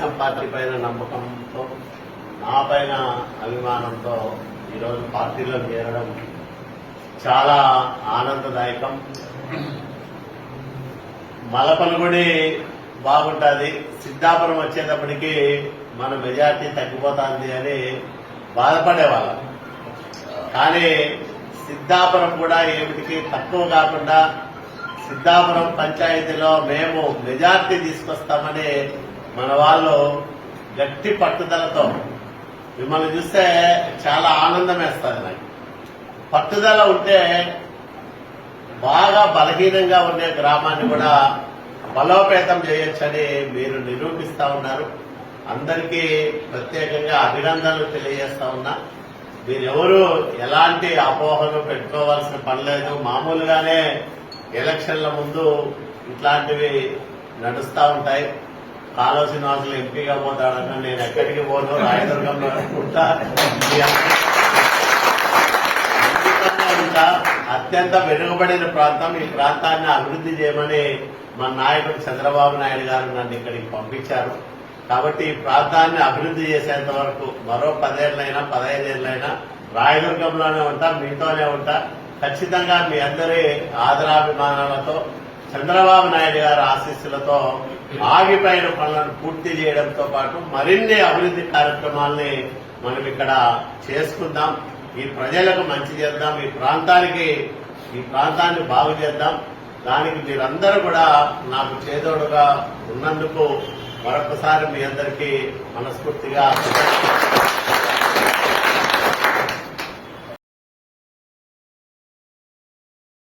Telugu Desam party పైన నమ్మకంతో, నా పైన అభిమానంతో ఈరోజు పార్టీలో చేరడం చాలా ఆనందదాయకం. మలపలగుడి బాగుంటుంది, సిద్ధాపురం వచ్చేటప్పటికి మన మెజార్టీ తగ్గిపోతుంది అని బాధపడేవాళ్ళం. కానీ సిద్ధాపురం కూడా ఏమిటికి తక్కువ కాకుండా సిద్ధాపురం పంచాయతీలో మేము మెజార్టీ తీసుకొస్తామని మన వాళ్ళు గట్టి పట్టుదలతో, మిమ్మల్ని చూస్తే చాలా ఆనందం వేస్తుంది నాకు. పట్టుదల ఉంటే బాగా బలహీనంగా ఉండే గ్రామాన్ని కూడా బలోపేతం చేయొచ్చని మీరు నిరూపిస్తా ఉన్నారు. అందరికీ ప్రత్యేకంగా అభినందనలు తెలియజేస్తా ఉన్నా. మీరెవరూ ఎలాంటి అపోహలు పెట్టుకోవాల్సిన పని లేదు. మామూలుగానే ఎలక్షన్ల ముందు ఇట్లాంటివి నడుస్తూ ఉంటాయి. కాలువ శ్రీనివాసులు ఎంపీగా పోతాడన్నా నేను ఎక్కడికి పోను, రాయదుర్గంలో ఉంటా. అత్యంత వెనుకబడిన ప్రాంతం, ఈ ప్రాంతాన్ని అభివృద్ధి చేయమని మన నాయకుడు చంద్రబాబు నాయుడు గారు నన్ను ఇక్కడికి పంపించారు. కాబట్టి ఈ ప్రాంతాన్ని అభివృద్ధి చేసేంత వరకు మరో 10 ఏళ్లైనా 15 ఏళ్లైనా రాయదుర్గంలోనే ఉంటా, మీతోనే ఉంటా. ఖచ్చితంగా మీ అందరి ఆదరాభిమానాలతో, చంద్రబాబు నాయుడు గారి ఆశీస్సులతో ఆగిపోయిన పనులను పూర్తి చేయడంతో పాటు మరిన్ని అభివృద్ధి కార్యక్రమాల్ని మనం ఇక్కడ చేసుకుందాం. ఈ ప్రజలకు మంచి చేద్దాం, ఈ ప్రాంతాన్ని బాగు చేద్దాం. దానికి మీరందరూ కూడా నాకు చేదోడుగా ఉన్నందుకు మరొకసారి మీ అందరికీ మనస్ఫూర్తిగా